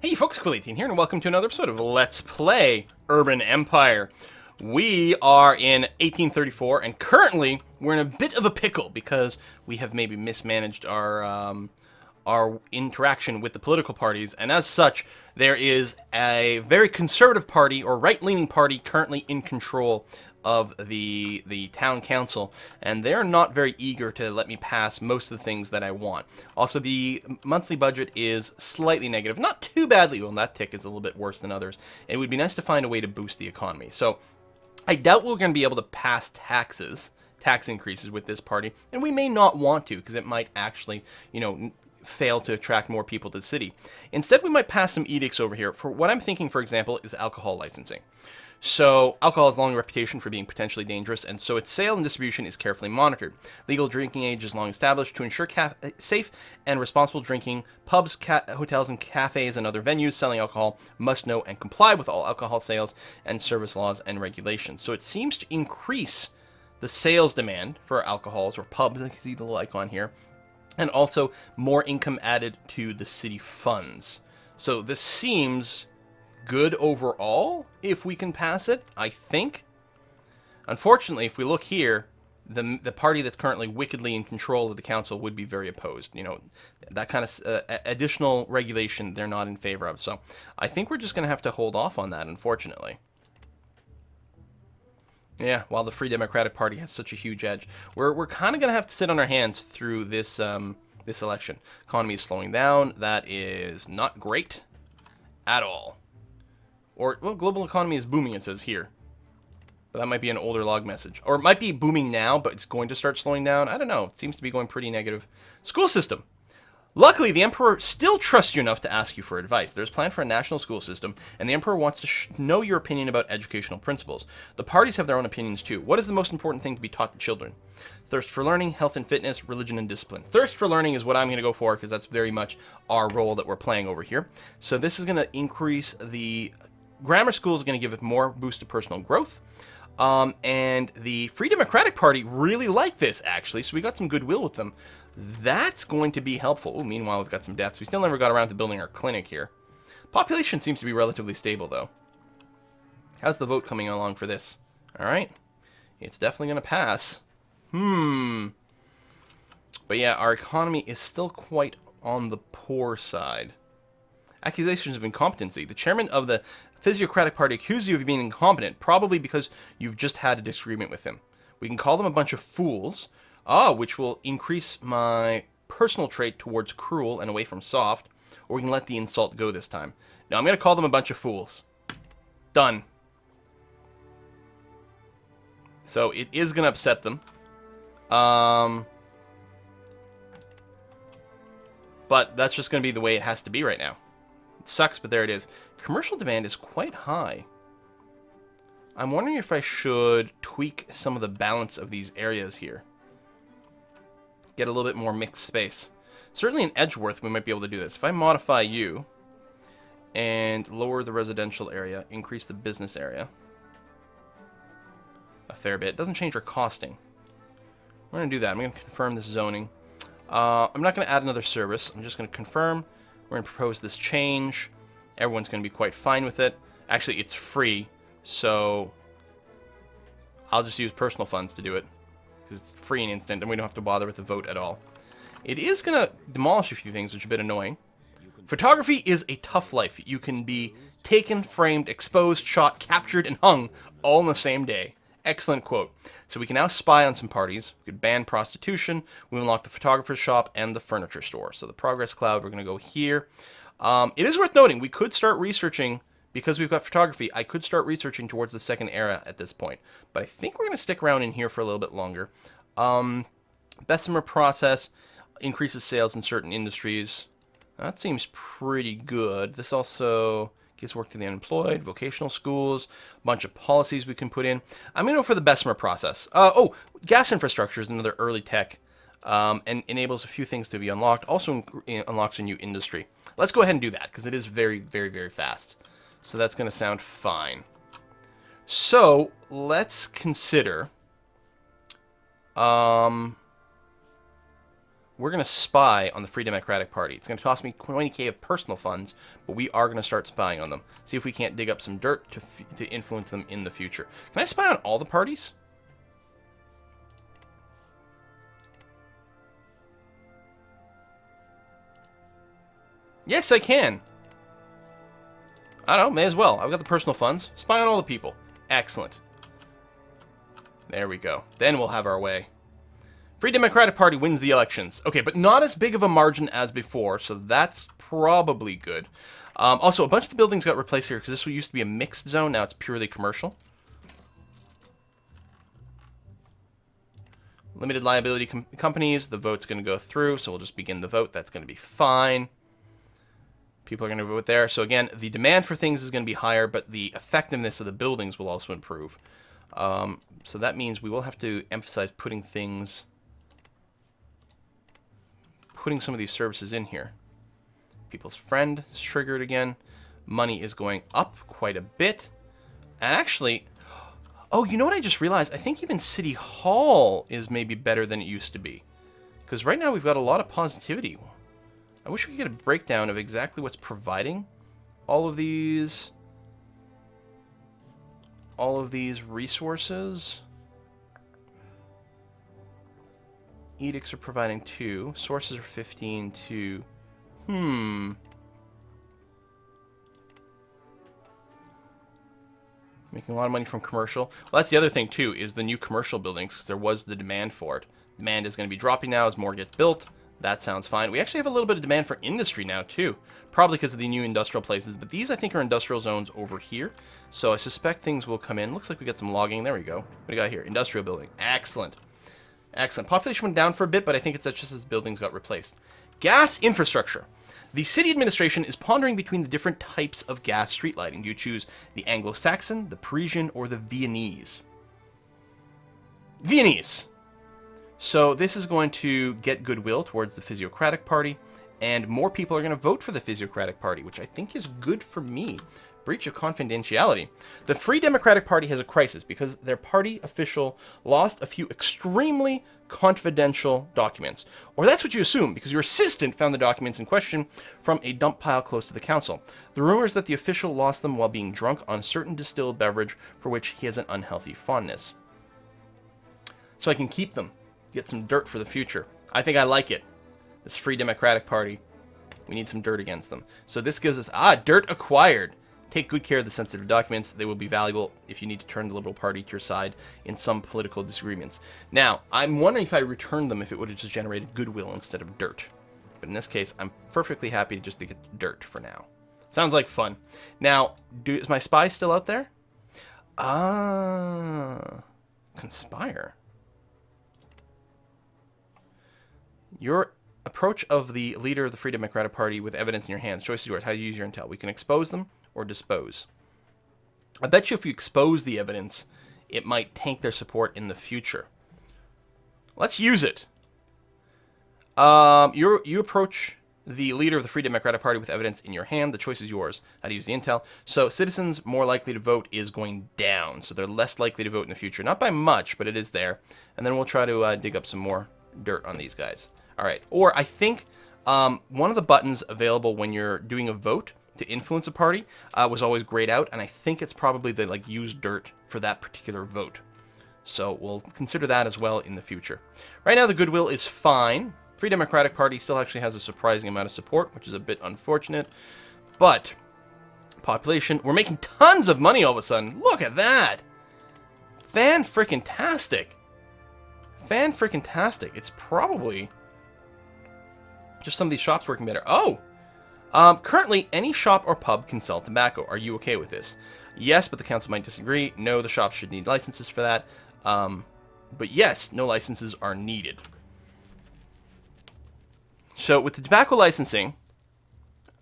Hey folks, Quill18 here, and welcome to another episode of Let's Play Urban Empire. We are in 1834, and currently we're in a bit of a pickle because we have maybe mismanaged our interaction with the political parties, and as such, there is a very conservative party, or right-leaning party, currently in control of the town council, and they're not very eager to let me pass most of the things that I want. Also, the monthly budget is slightly negative, not too badly. Well, that tick is a little bit worse than others. It would be nice to find a way to boost the economy. So I doubt we're going to be able to pass tax increases with this party, and we may not want to because it might actually, fail to attract more people to the city. Instead, we might pass some edicts over here. For what I'm thinking, for example, is alcohol licensing. So, alcohol has a long reputation for being potentially dangerous, and so its sale and distribution is carefully monitored. Legal drinking age is long established to ensure safe and responsible drinking. Pubs, hotels, and cafes and other venues selling alcohol must know and comply with all alcohol sales and service laws and regulations. So it seems to increase the sales demand for alcohols or pubs, I can see the little icon here, and also more income added to the city funds. So this seems good overall, if we can pass it, I think. Unfortunately, if we look here, the party that's currently wickedly in control of the council would be very opposed. That kind of additional regulation they're not in favor of. So I think we're just going to have to hold off on that, unfortunately. Yeah, while the Free Democratic Party has such a huge edge, we're kind of going to have to sit on our hands through this this election. Economy is slowing down. That is not great at all. Or, well, global economy is booming, it says here. But that might be an older log message. Or it might be booming now, but it's going to start slowing down. I don't know. It seems to be going pretty negative. School system. Luckily, the Emperor still trusts you enough to ask you for advice. There's a plan for a national school system, and the Emperor wants to know your opinion about educational principles. The parties have their own opinions, too. What is the most important thing to be taught to children? Thirst for learning, health and fitness, religion and discipline. Thirst for learning is what I'm going to go for, because that's very much our role that we're playing over here. So this is going to increase the grammar school is going to give it more boost to personal growth. And the Free Democratic Party really like this, actually, so we got some goodwill with them. That's going to be helpful. Ooh, meanwhile, we've got some deaths. We still never got around to building our clinic here. Population seems to be relatively stable, though. How's the vote coming along for this? All right. It's definitely going to pass. But yeah, our economy is still quite on the poor side. Accusations of incompetency. The chairman of the Physiocratic Party accuses you of being incompetent, probably because you've just had a disagreement with him. We can call them a bunch of fools, which will increase my personal trait towards cruel and away from soft, or we can let the insult go this time. Now, I'm going to call them a bunch of fools. Done. So, it is going to upset them. But that's just going to be the way it has to be right now. Sucks, but there it is. Commercial demand is quite high. I'm wondering if I should tweak some of the balance of these areas here. Get a little bit more mixed space. Certainly in Edgeworth we might be able to do this. If I modify you and lower the residential area, increase the business area a fair bit. It doesn't change our costing. We're going to do that. I'm going to confirm this zoning. I'm not going to add another service. I'm just going to confirm. We're going to propose this change. Everyone's going to be quite fine with it. Actually, it's free, so I'll just use personal funds to do it, because it's free and instant, and we don't have to bother with the vote at all. It is going to demolish a few things, which is a bit annoying. Photography is a tough life. You can be taken, framed, exposed, shot, captured, and hung all in the same day. Excellent quote. So we can now spy on some parties. We could ban prostitution. We unlock the photographer's shop and the furniture store. So the progress cloud, we're going to go here. It is worth noting, we could start researching, because we've got photography, I could start researching towards the second era at this point. But I think we're going to stick around in here for a little bit longer. Bessemer Process increases sales in certain industries. That seems pretty good. This also gives work to the unemployed, vocational schools, a bunch of policies we can put in. I'm going to go for the Bessemer Process. Gas infrastructure is another early tech, and enables a few things to be unlocked. Also unlocks a new industry. Let's go ahead and do that, because it is very, very, very fast. So that's going to sound fine. So let's consider we're going to spy on the Free Democratic Party. It's going to cost me 20k of personal funds, but we are going to start spying on them. See if we can't dig up some dirt to influence them in the future. Can I spy on all the parties? Yes, I can. I don't know, may as well. I've got the personal funds. Spy on all the people. Excellent. There we go. Then we'll have our way. Free Democratic Party wins the elections. Okay, but not as big of a margin as before, so that's probably good. Also, a bunch of the buildings got replaced here because this used to be a mixed zone. Now it's purely commercial. Limited liability companies. The vote's going to go through, so we'll just begin the vote. That's going to be fine. People are going to vote there. So again, the demand for things is going to be higher, but the effectiveness of the buildings will also improve. So that means we will have to emphasize putting some of these services in here. People's Friend is triggered again. Money is going up quite a bit. And actually, oh, you know what I just realized? I think even City Hall is maybe better than it used to be. Because right now we've got a lot of positivity. I wish we could get a breakdown of exactly what's providing all of these resources. Edicts are providing 2. Sources are 15 to... Making a lot of money from commercial. Well, that's the other thing, too, is the new commercial buildings, because there was the demand for it. Demand is going to be dropping now as more get built. That sounds fine. We actually have a little bit of demand for industry now, too. Probably because of the new industrial places. But these, I think, are industrial zones over here. So I suspect things will come in. Looks like we got some logging. There we go. What do we got here? Industrial building. Excellent. Excellent. Population went down for a bit, but I think it's just as buildings got replaced. Gas infrastructure. The city administration is pondering between the different types of gas street lighting. Do you choose the Anglo-Saxon, the Parisian, or the Viennese? Viennese. So this is going to get goodwill towards the Physiocratic Party, and more people are going to vote for the Physiocratic Party, which I think is good for me. Breach of confidentiality. The Free Democratic Party has a crisis because their party official lost a few extremely confidential documents. Or that's what you assume, because your assistant found the documents in question from a dump pile close to the council. The rumor is that the official lost them while being drunk on a certain distilled beverage for which he has an unhealthy fondness. So I can keep them. Get some dirt for the future. I think I like it. This Free Democratic Party. We need some dirt against them. So this gives us, dirt acquired. Take good care of the sensitive documents. They will be valuable if you need to turn the Liberal Party to your side in some political disagreements. Now, I'm wondering if I returned them, if it would have just generated goodwill instead of dirt. But in this case, I'm perfectly happy to get dirt for now. Sounds like fun. Now, is my spy still out there? Conspire. Your approach of the leader of the Free Democratic Party with evidence in your hands. Choice is yours. How do you use your intel? We can expose them or dispose. I bet you if you expose the evidence, it might tank their support in the future. Let's use it. You approach the leader of the Free Democratic Party with evidence in your hand. The choice is yours. How to use the intel. So citizens more likely to vote is going down. So they're less likely to vote in the future. Not by much, but it is there. And then we'll try to dig up some more dirt on these guys. All right. Or I think one of the buttons available when you're doing a vote to influence a party was always grayed out, and I think it's probably the use dirt for that particular vote. So we'll consider that as well in the future. Right now the goodwill is fine. Free Democratic Party still actually has a surprising amount of support, which is a bit unfortunate. But population, we're making tons of money all of a sudden. Look at that. Fan-frickin-tastic. Fan-frickin-tastic. It's probably just some of these shops working better. Oh! Currently, any shop or pub can sell tobacco. Are you okay with this? Yes, but the council might disagree. No, the shops should need licenses for that. But yes, no licenses are needed. So with the tobacco licensing,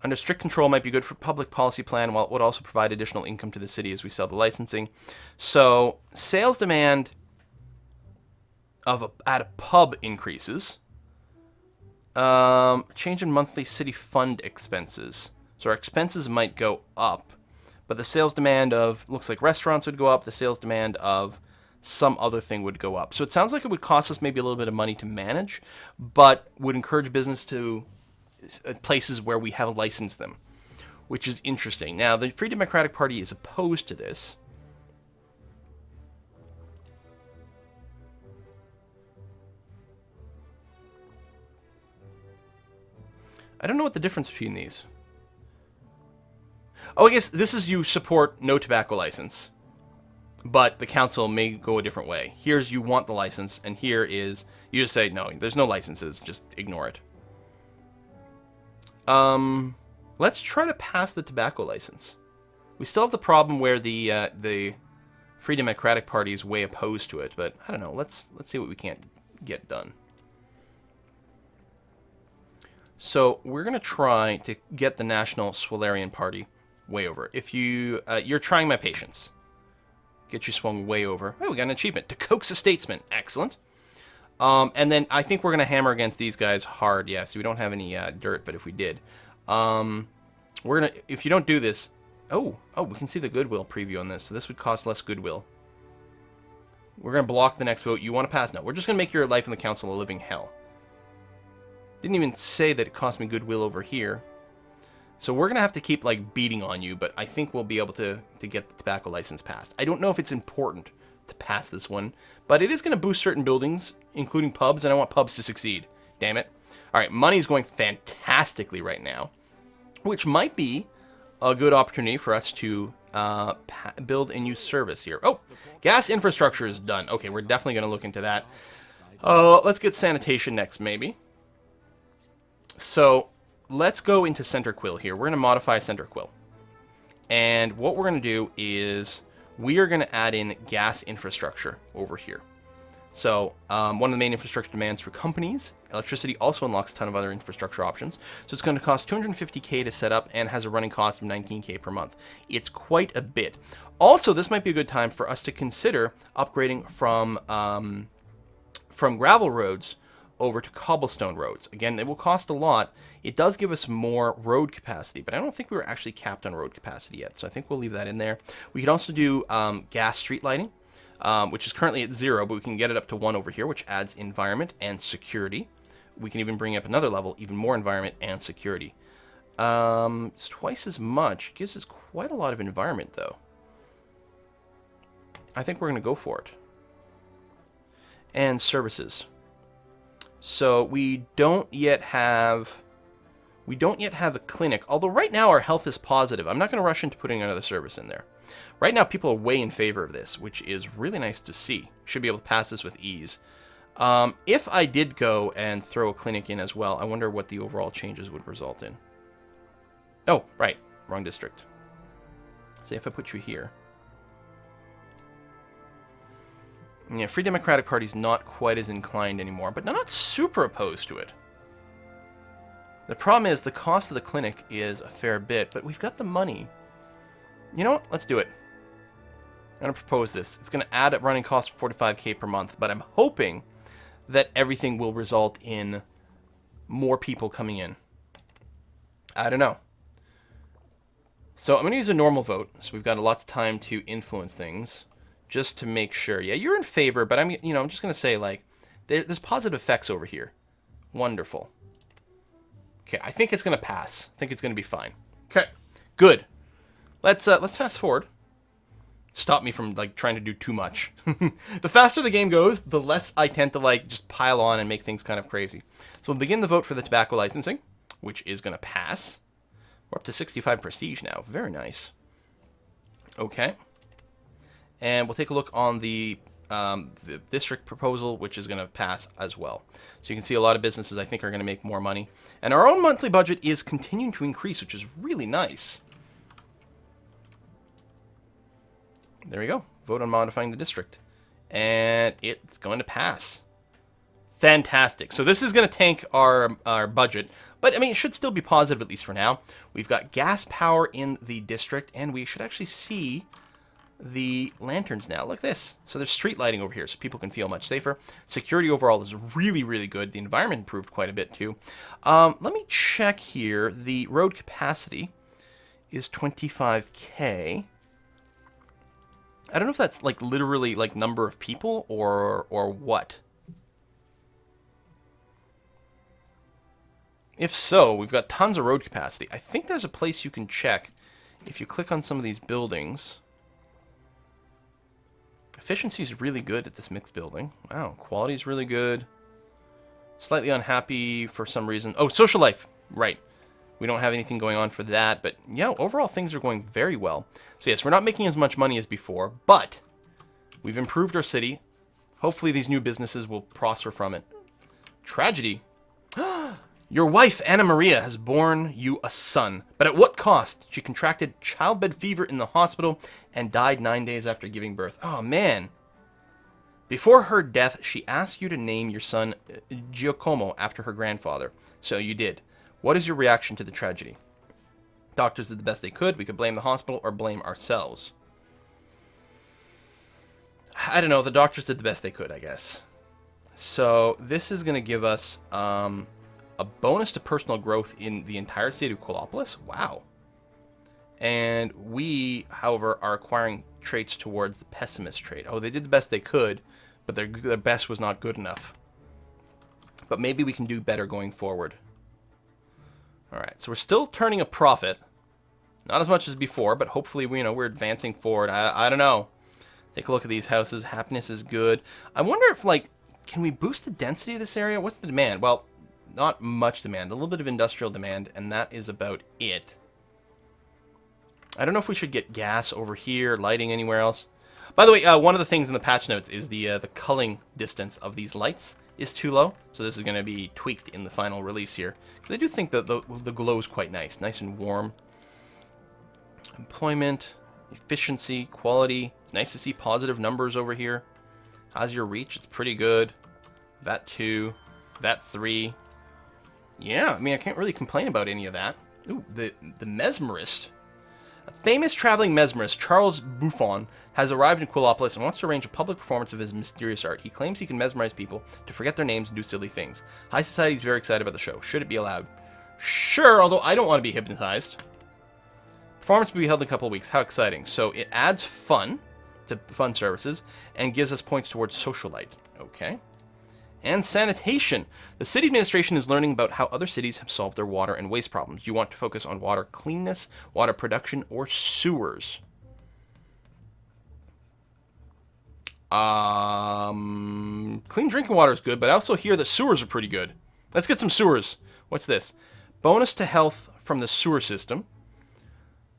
under strict control might be good for public policy plan, while it would also provide additional income to the city as we sell the licensing. So sales demand at a pub increases. Change in monthly city fund expenses. So our expenses might go up, but the sales demand of, looks like restaurants would go up. The sales demand of some other thing would go up. So it sounds like it would cost us maybe a little bit of money to manage, but would encourage business to places where we have licensed them, which is interesting. Now, the Free Democratic Party is opposed to this. I don't know what the difference between these. Oh, I guess this is you support no tobacco license, but the council may go a different way. Here's you want the license, and here is you just say, no, there's no licenses, just ignore it. Let's try to pass the tobacco license. We still have the problem where the Free Democratic Party is way opposed to it, but I don't know. Let's see what we can't get done. So we're going to try to get the National Swellerian Party way over. If you're trying my patience. Get you swung way over. Oh, we got an achievement. To coax a statesman. Excellent. And then I think we're going to hammer against these guys hard. Yeah, so we don't have any dirt, but if we did. We're going to, if you don't do this... Oh, we can see the goodwill preview on this. So this would cost less goodwill. We're going to block the next vote. You want to pass? No, we're just going to make your life in the council a living hell. Didn't even say that it cost me goodwill over here. So we're going to have to keep, like, beating on you, but I think we'll be able to get the tobacco license passed. I don't know if it's important to pass this one, but it is going to boost certain buildings, including pubs, and I want pubs to succeed. Damn it. All right, money's going fantastically right now, which might be a good opportunity for us to build a new service here. Oh, gas infrastructure is done. Okay, we're definitely going to look into that. Let's get sanitation next, maybe. So let's go into center quill here. We're going to modify center quill. And what we're going to do is we are going to add in gas infrastructure over here. So one of the main infrastructure demands for companies, electricity also unlocks a ton of other infrastructure options. So it's going to cost $250K to set up and has a running cost of $19K per month. It's quite a bit. Also, this might be a good time for us to consider upgrading from gravel roads over to cobblestone roads. Again, it will cost a lot. It does give us more road capacity, but I don't think we were actually capped on road capacity yet, so I think we'll leave that in there. We could also do gas street lighting, which is currently at 0, but we can get it up to 1 over here, which adds environment and security. We can even bring up another level, even more environment and security. It's twice as much. It gives us quite a lot of environment, though. I think we're going to go for it. And services. So we don't yet have a clinic, although right now our health is positive. I'm not going to rush into putting another service in there. Right now people are way in favor of this, which is really nice to see. Should be able to pass this with ease. If I did go and throw a clinic in as well, I wonder what the overall changes would result in. Oh, right, wrong district. Say if I put you here. Yeah, Free Democratic Party's not quite as inclined anymore, but not super opposed to it. The problem is the cost of the clinic is a fair bit, but we've got the money. You know what? Let's do it. I'm going to propose this. It's going to add a running cost of $45K per month, but I'm hoping that everything will result in more people coming in. I don't know. So I'm going to use a normal vote, so we've got lots of time to influence things. Just to make sure. Yeah, you're in favor, but I'm just going to say, like, there's positive effects over here. Wonderful. Okay, I think it's going to pass. I think it's going to be fine. Okay, good. Let's fast forward. Stop me from, like, trying to do too much. The faster the game goes, the less I tend to, like, just pile on and make things kind of crazy. So we'll begin the vote for the tobacco licensing, which is going to pass. We're up to 65 prestige now. Very nice. Okay. And we'll take a look on the district proposal, which is going to pass as well. So you can see a lot of businesses, I think, are going to make more money. And our own monthly budget is continuing to increase, which is really nice. There we go. Vote on modifying the district. And it's going to pass. Fantastic. So this is going to tank our budget. But, I mean, it should still be positive, at least for now. We've got gas power in the district, and we should actually see the lanterns now. Look at this. So there's street lighting over here, so people can feel much safer. Security overall is really, really good. The environment improved quite a bit, too. Let me check here. The road capacity is 25K. I don't know if that's like literally like number of people or what. If so, we've got tons of road capacity. I think there's a place you can check if you click on some of these buildings. Efficiency is really good at this mixed building. Wow, quality is really good. Slightly unhappy for some reason. Oh, social life. Right. We don't have anything going on for that, but yeah, overall things are going very well. So yes, we're not making as much money as before, but we've improved our city. Hopefully these new businesses will prosper from it. Tragedy. Your wife, Anna Maria, has borne you a son, but at what cost? She contracted childbed fever in the hospital and died 9 days after giving birth. Oh, man. Before her death, she asked you to name your son Giacomo after her grandfather. So you did. What is your reaction to the tragedy? Doctors did the best they could. We could blame the hospital or blame ourselves. I don't know. The doctors did the best they could, I guess. So this is going to give us a bonus to personal growth in the entire state of Quillopolis. Wow. And we, however, are acquiring traits towards the pessimist trait. Oh, they did the best they could, but their best was not good enough. But maybe we can do better going forward. All right, so we're still turning a profit. Not as much as before, but hopefully we're advancing forward. I don't know. Take a look at these houses. Happiness is good. I wonder if, like, can we boost the density of this area? What's the demand? Well, not much demand. A little bit of industrial demand, and that is about it. I don't know if we should get gas over here, lighting anywhere else. By the way, one of the things in the patch notes is the culling distance of these lights is too low. So this is going to be tweaked in the final release here. Because I do think that the glow is quite nice. Nice and warm. Employment, efficiency, quality. It's nice to see positive numbers over here. How's your reach? It's pretty good. That 2. That 3. Yeah, I mean, I can't really complain about any of that. Ooh, the mesmerist. A famous traveling mesmerist, Charles Buffon, has arrived in Quillopolis and wants to arrange a public performance of his mysterious art. He claims he can mesmerize people to forget their names and do silly things. High Society is very excited about the show. Should it be allowed? Sure, although I don't want to be hypnotized. Performance will be held in a couple of weeks. How exciting. So it adds fun to fun services and gives us points towards socialite. Okay. And sanitation. The city administration is learning about how other cities have solved their water and waste problems. Do you want to focus on water cleanness, water production, or sewers? Clean drinking water is good, but I also hear that sewers are pretty good. Let's get some sewers. What's this? Bonus to health from the sewer system.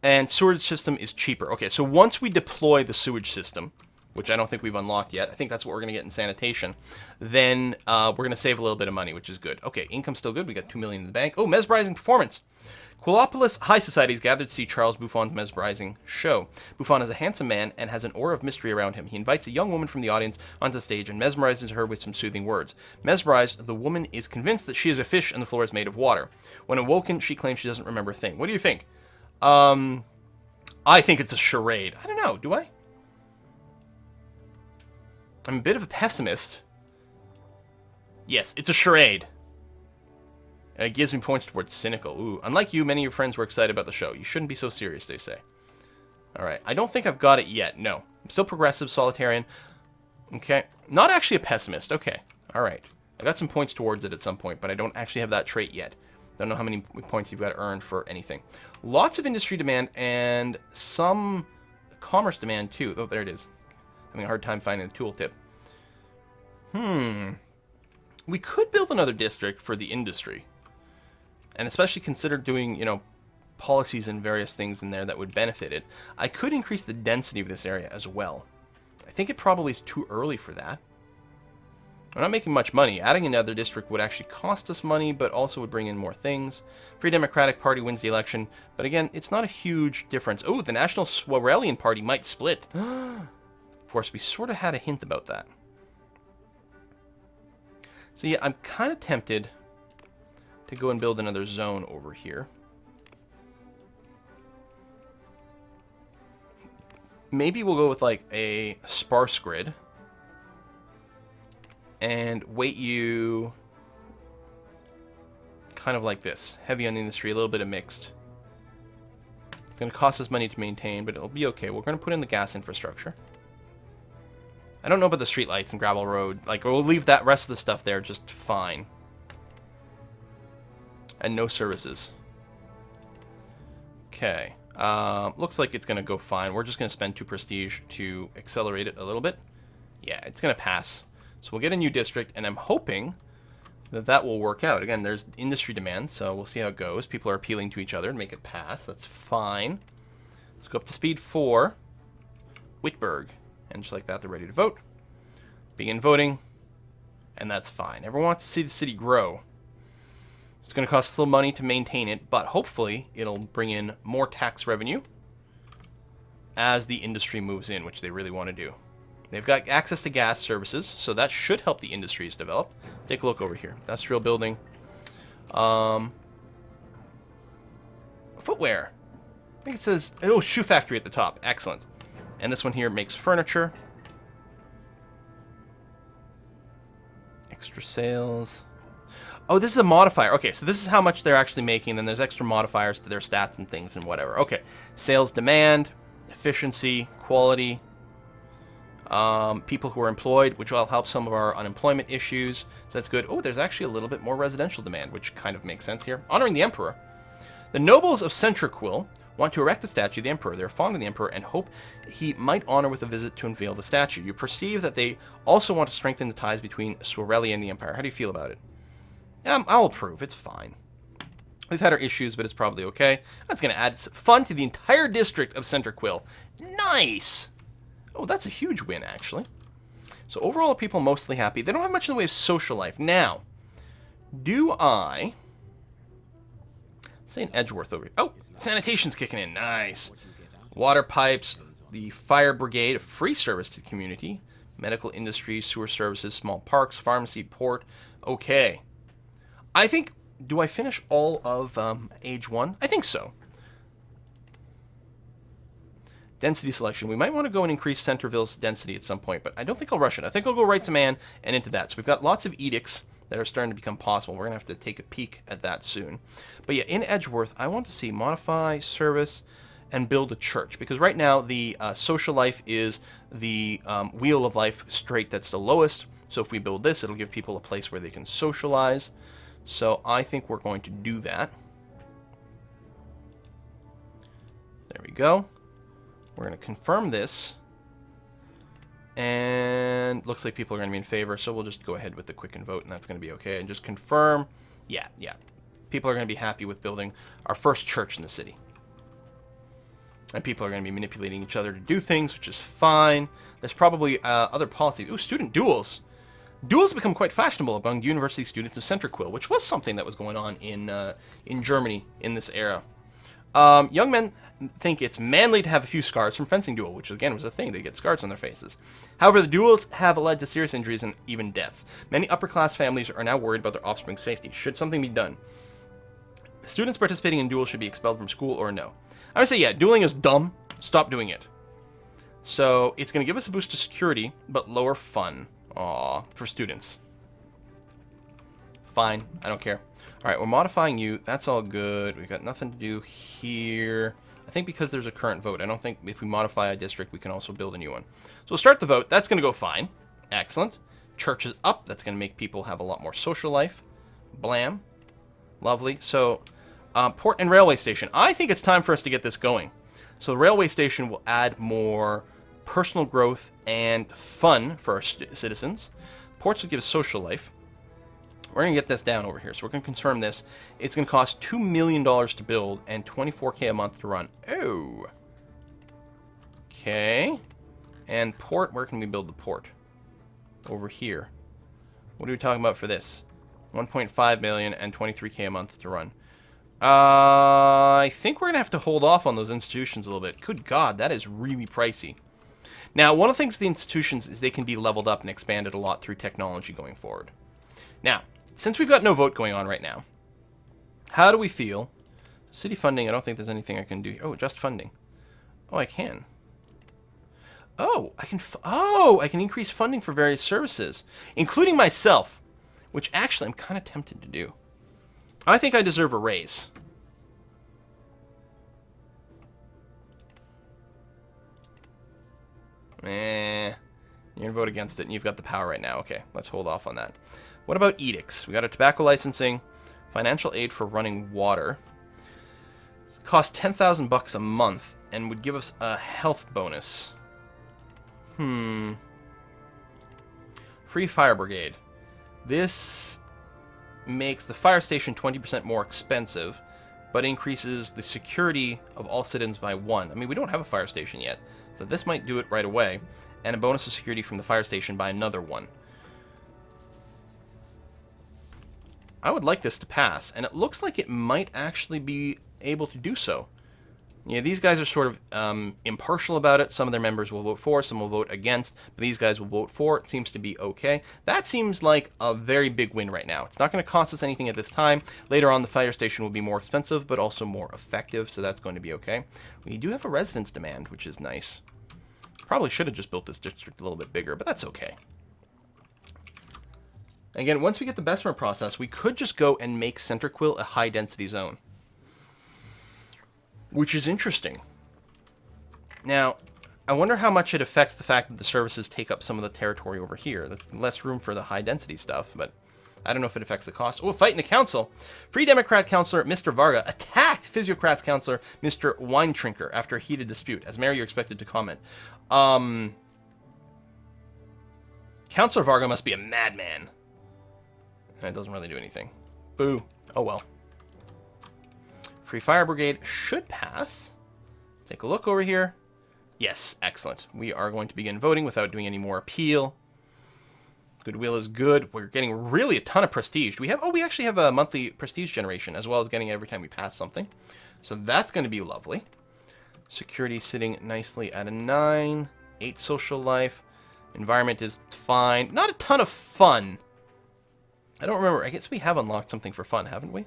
And sewage system is cheaper. Okay, so once we deploy the sewage system, which I don't think we've unlocked yet. I think that's what we're going to get in sanitation. Then we're going to save a little bit of money, which is good. Okay, income's still good. We got $2 million in the bank. Oh, mesmerizing performance. Quillopolis High Society is gathered to see Charles Buffon's mesmerizing show. Buffon is a handsome man and has an aura of mystery around him. He invites a young woman from the audience onto the stage and mesmerizes her with some soothing words. Mesmerized, the woman is convinced that she is a fish and the floor is made of water. When awoken, she claims she doesn't remember a thing. What do you think? I think it's a charade. I don't know. Do I? I'm a bit of a pessimist. Yes, it's a charade. And it gives me points towards cynical. Ooh, unlike you, many of your friends were excited about the show. You shouldn't be so serious, they say. Alright, I don't think I've got it yet. No. I'm still progressive, solitarian. Okay. Not actually a pessimist. Okay. Alright. I got some points towards it at some point, but I don't actually have that trait yet. Don't know how many points you've got to earn for anything. Lots of industry demand and some commerce demand, too. Oh, there it is. Having a hard time finding the tooltip. We could build another district for the industry. And especially consider doing, policies and various things in there that would benefit it. I could increase the density of this area as well. I think it probably is too early for that. We're not making much money. Adding another district would actually cost us money, but also would bring in more things. Free Democratic Party wins the election, but again, it's not a huge difference. Oh, the National Swarelian Party might split. Of course, we sort of had a hint about that. So yeah, I'm kind of tempted to go and build another zone over here. Maybe we'll go with like a sparse grid. And weight you kind of like this. Heavy on the industry, a little bit of mixed. It's going to cost us money to maintain, but it'll be okay. We're going to put in the gas infrastructure. I don't know about the streetlights and gravel road. Like, we'll leave that rest of the stuff there just fine. And no services. Okay. Looks like it's going to go fine. We're just going to spend 2 prestige to accelerate it a little bit. Yeah, it's going to pass. So we'll get a new district, and I'm hoping that that will work out. Again, there's industry demand, so we'll see how it goes. People are appealing to each other and make it pass. That's fine. Let's go up to speed 4. Whitburg. And just like that, they're ready to vote. Begin voting. And that's fine. Everyone wants to see the city grow. It's going to cost a little money to maintain it, but hopefully it'll bring in more tax revenue as the industry moves in, which they really want to do. They've got access to gas services, so that should help the industries develop. Take a look over here. Industrial building. Footwear. I think it says, oh, shoe factory at the top. Excellent. And this one here makes furniture. Extra sales. Oh, this is a modifier. Okay, so this is how much they're actually making. Then there's extra modifiers to their stats and things and whatever. Okay, sales demand, efficiency, quality, people who are employed, which will help some of our unemployment issues. So that's good. Oh, there's actually a little bit more residential demand, which kind of makes sense here. Honoring the Emperor. The nobles of Centriquil want to erect a statue of the Emperor. They're fond of the Emperor and hope he might honor with a visit to unveil the statue. You perceive that they also want to strengthen the ties between Swarelia and the Empire. How do you feel about it? I'll approve. It's fine. We've had our issues, but it's probably okay. That's going to add fun to the entire district of Centriquil. Nice! Oh, that's a huge win, actually. So overall, people are mostly happy. They don't have much in the way of social life. Now, do I... say an Edgeworth over here. Oh, sanitation's kicking in. Nice. Water pipes, the fire brigade, free service to the community, medical industry, sewer services, small parks, pharmacy, port. Okay. I think, do I finish all of age 1? I think so. Density selection. We might want to go and increase Centerville's density at some point, but I don't think I'll rush it. I think I'll go Rights of Man and into that. So we've got lots of edicts that are starting to become possible. We're going to have to take a peek at that soon. But yeah, in Edgeworth, I want to see modify, service, and build a church. Because right now, the social life is the wheel of life straight that's the lowest. So if we build this, it'll give people a place where they can socialize. So I think we're going to do that. There we go. We're going to confirm this. And looks like people are going to be in favor, so we'll just go ahead with the quicken vote, and that's going to be okay. And just confirm. Yeah. People are going to be happy with building our first church in the city. And people are going to be manipulating each other to do things, which is fine. There's probably other policies. Ooh, student duels. Duels have become quite fashionable among university students of Centriquil, which was something that was going on in Germany in this era. Young men think it's manly to have a few scars from fencing duel, which again was a thing. They get scars on their faces. However, the duels have led to serious injuries and even deaths. Many upper-class families are now worried about their offspring's safety. Should something be done? Students participating in duels should be expelled from school or no? I would say, yeah, dueling is dumb. Stop doing it. So it's going to give us a boost to security, but lower fun. Aw, for students. Fine, I don't care. All right, we're modifying you. That's all good. We've got nothing to do here. I think because there's a current vote, I don't think if we modify a district, we can also build a new one. So we'll start the vote. That's going to go fine. Excellent. Church is up. That's going to make people have a lot more social life. Blam. Lovely. So, port and railway station. I think it's time for us to get this going. So the railway station will add more personal growth and fun for our citizens. Ports will give social life. We're going to get this down over here. So we're going to confirm this. It's going to cost $2 million to build and $24K a month to run. Oh. Okay. And port, where can we build the port? Over here. What are we talking about for this? 1.5 million and 23K a month to run. I think we're going to have to hold off on those institutions a little bit. Good God, that is really pricey. Now, one of the things with the institutions is they can be leveled up and expanded a lot through technology going forward. Now, since we've got no vote going on right now, how do we feel? City funding, I don't think there's anything I can do. Oh, just funding. Oh, I can. Oh, I can increase funding for various services, including myself, which actually I'm kind of tempted to do. I think I deserve a raise. You're going to vote against it, and you've got the power right now. Okay, let's hold off on that. What about edicts? We got a tobacco licensing, financial aid for running water. It costs 10,000 bucks a month, and would give us a health bonus. Free fire brigade. This makes the fire station 20% more expensive, but increases the security of all sit-ins by 1. I mean, we don't have a fire station yet, so this might do it right away. And a bonus of security from the fire station by another 1. I would like this to pass, and it looks like it might actually be able to do so. Yeah, these guys are sort of impartial about it. Some of their members will vote for, some will vote against, but these guys will vote for. It seems to be okay. That seems like a very big win right now. It's not going to cost us anything at this time. Later on, the fire station will be more expensive, but also more effective, so that's going to be okay. We do have a residence demand, which is nice. Probably should have just built this district a little bit bigger, but that's okay. Again, once we get the Bessemer process, we could just go and make Centerquill a high-density zone, which is interesting. Now, I wonder how much it affects the fact that the services take up some of the territory over here. There's less room for the high-density stuff, but I don't know if it affects the cost. Oh, fight in the council. Free Democrat councillor Mr. Varga attacked Physiocrats councillor Mr. Weinetrinker after a heated dispute. As mayor, you're expected to comment. Councillor Varga must be a madman. And it doesn't really do anything. Boo. Oh well. Free Fire Brigade should pass. Take a look over here. Yes, excellent. We are going to begin voting without doing any more appeal. Goodwill is good. We're getting really a ton of prestige. Do we have? Oh, we actually have a monthly prestige generation, as well as getting every time we pass something. So that's going to be lovely. Security sitting nicely at a 9. 8 social life. Environment is fine. Not a ton of fun. I don't remember. I guess we have unlocked something for fun, haven't we?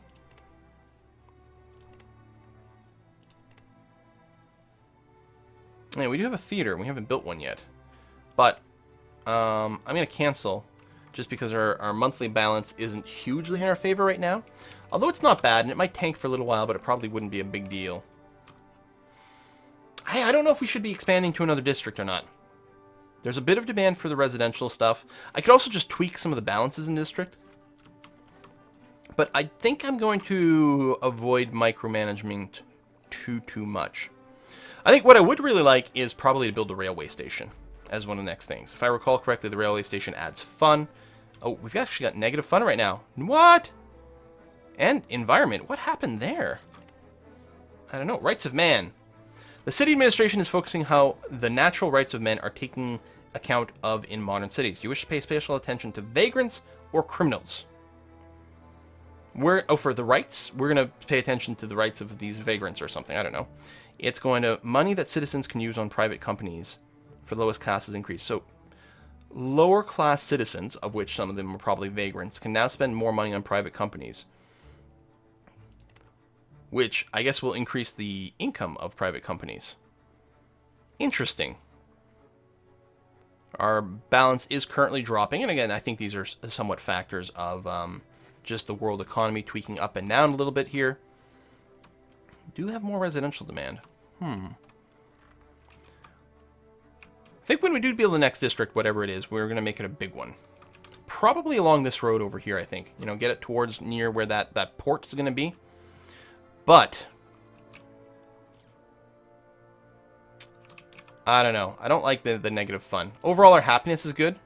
Yeah, we do have a theater. We haven't built one yet. But I'm going to cancel just because our monthly balance isn't hugely in our favor right now. Although it's not bad, and it might tank for a little while, but it probably wouldn't be a big deal. I don't know if we should be expanding to another district or not. There's a bit of demand for the residential stuff. I could also just tweak some of the balances in district. But I think I'm going to avoid micromanagement too much. I think what I would really like is probably to build a railway station as one of the next things. If I recall correctly, the railway station adds fun. Oh, we've actually got negative fun right now. What? And environment. What happened there? I don't know. Rights of man. The city administration is focusing how the natural rights of men are taken account of in modern cities. Do you wish to pay special attention to vagrants or criminals? For the rights, we're going to pay attention to the rights of these vagrants or something. I don't know. It's going to money that citizens can use on private companies for lowest classes increase. So lower class citizens, of which some of them are probably vagrants, can now spend more money on private companies, which I guess will increase the income of private companies. Interesting. Our balance is currently dropping, and again, I think these are somewhat factors of just the world economy tweaking up and down a little bit here. Do have more residential demand. I think when we do build the next district, whatever it is, we're going to make it a big one. Probably along this road over here, I think. You know, get it towards near where that port is going to be. But I don't know. I don't like the negative fun. Overall, our happiness is good.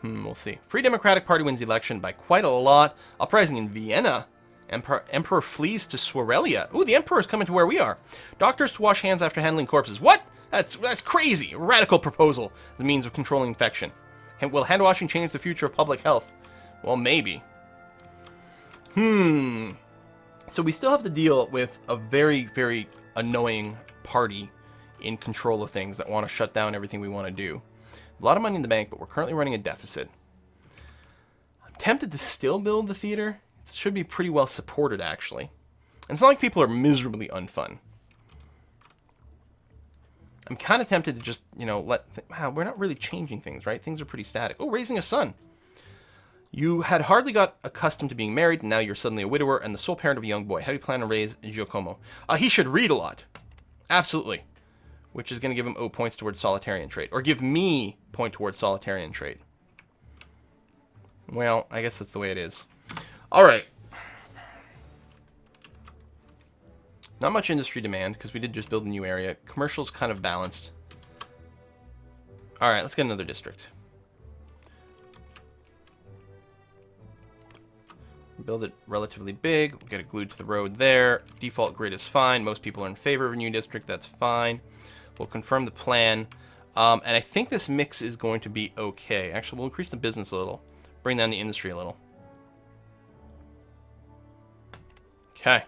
We'll see. Free Democratic Party wins the election by quite a lot. Uprising in Vienna. Emperor flees to Swarelia. Ooh, the Emperor is coming to where we are. Doctors to wash hands after handling corpses. What? That's crazy. Radical proposal as a means of controlling infection. Will hand washing change the future of public health? Well, maybe. So we still have to deal with a very, very annoying party in control of things that want to shut down everything we want to do. A lot of money in the bank, but we're currently running a deficit. I'm tempted to still build the theater. It should be pretty well supported, actually. And it's not like people are miserably unfun. I'm kind of tempted to just, you know, wow, we're not really changing things, right? Things are pretty static. Oh, raising a son. You had hardly got accustomed to being married, and now you're suddenly a widower and the sole parent of a young boy. How do you plan to raise Giacomo? He should read a lot. Absolutely. which is going to give him points towards Solitarian trait. Or give me point towards Solitarian trait. Well, I guess that's the way it is. All right. Not much industry demand, because we did just build a new area. Commercial's kind of balanced. All right, let's get another district. Build it relatively big. We'll get it glued to the road there. Default grid is fine. Most people are in favor of a new district. That's fine. We'll confirm the plan. And I think this mix is going to be okay. Actually, we'll increase the business a little. Bring down the industry a little. Okay.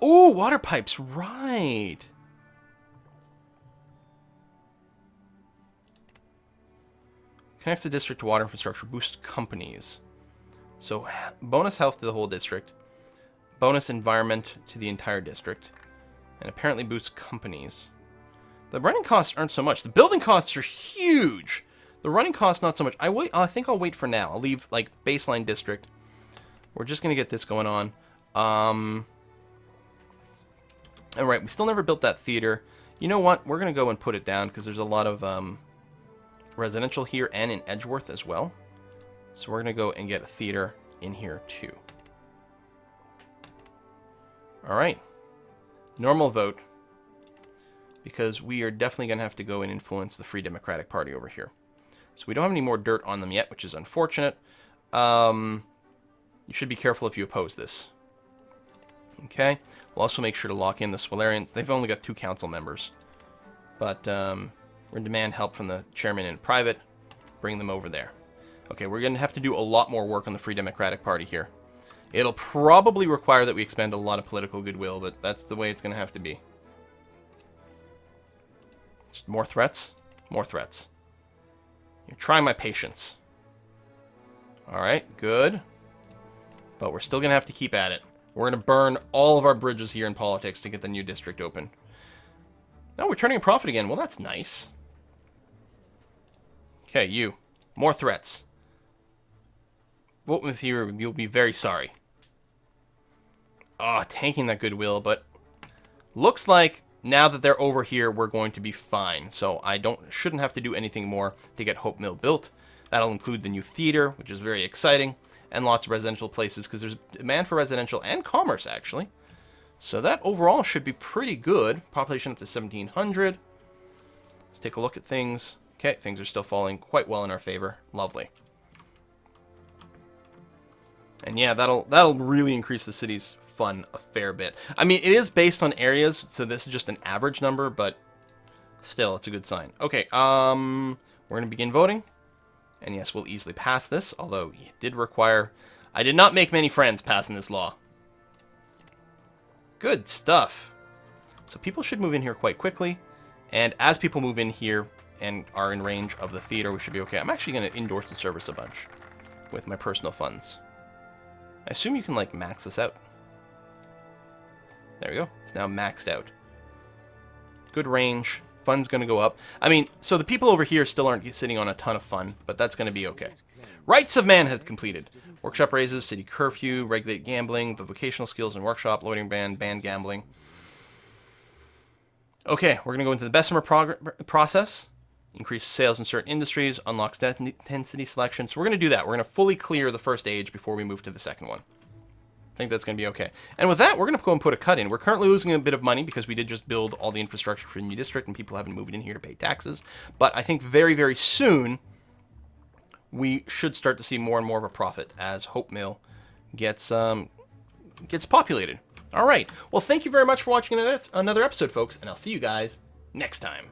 Ooh, water pipes. Right. Connects the district to water infrastructure. Boosts companies. So, bonus health to the whole district, bonus environment to the entire district, and apparently boosts companies. The running costs aren't so much. The building costs are huge. The running costs not so much. I think I'll wait for now. I'll leave, like, baseline district. We're just going to get this going on. Alright, we still never built that theater. You know what? We're going to go and put it down, because there's a lot of residential here and in Edgeworth as well. So we're going to go and get a theater in here, too. All right. Normal vote. Because we are definitely going to have to go and influence the Free Democratic Party over here. So we don't have any more dirt on them yet, which is unfortunate. You should be careful if you oppose this. Okay. We'll also make sure to lock in the Swalarians. They've only got 2 council members. But we're going to demand help from the chairman in private. Bring them over there. Okay, we're going to have to do a lot more work on the Free Democratic Party here. It'll probably require that we expend a lot of political goodwill, but that's the way it's going to have to be. Just more threats? More threats. You're trying my patience. Alright, good. But we're still going to have to keep at it. We're going to burn all of our bridges here in politics to get the new district open. Oh, we're turning a profit again. Well, that's nice. Okay, you. More threats. Vote with you, you'll be very sorry. Oh, tanking that goodwill, but looks like now that they're over here, we're going to be fine. So I shouldn't have to do anything more to get Hope Mill built. That'll include the new theater, which is very exciting, and lots of residential places, because there's demand for residential and commerce, actually. So that overall should be pretty good. Population up to 1,700. Let's take a look at things. Okay, things are still falling quite well in our favor. Lovely. And yeah, that'll really increase the city's fun a fair bit. I mean, it is based on areas, so this is just an average number, but still, it's a good sign. Okay, we're going to begin voting. And yes, we'll easily pass this, although it did require... I did not make many friends passing this law. Good stuff. So people should move in here quite quickly. And as people move in here and are in range of the theater, we should be okay. I'm actually going to endorse the service a bunch with my personal funds. I assume you can, like, max this out. There we go. It's now maxed out. Good range. Fun's going to go up. I mean, so the people over here still aren't sitting on a ton of fun, but that's going to be okay. Rights of Man has completed. Workshop raises, city curfew, regulate gambling, the vocational skills and workshop, loitering ban, ban gambling. Okay, we're going to go into the Bessemer process. Increase sales in certain industries, unlocks density selection. So we're going to do that. We're going to fully clear the first age before we move to the second one. I think that's going to be okay. And with that, we're going to go and put a cut in. We're currently losing a bit of money because we did just build all the infrastructure for the new district and people haven't moved in here to pay taxes. But I think very, very soon, we should start to see more and more of a profit as Hope Mill gets populated. All right. Well, thank you very much for watching another episode, folks, and I'll see you guys next time.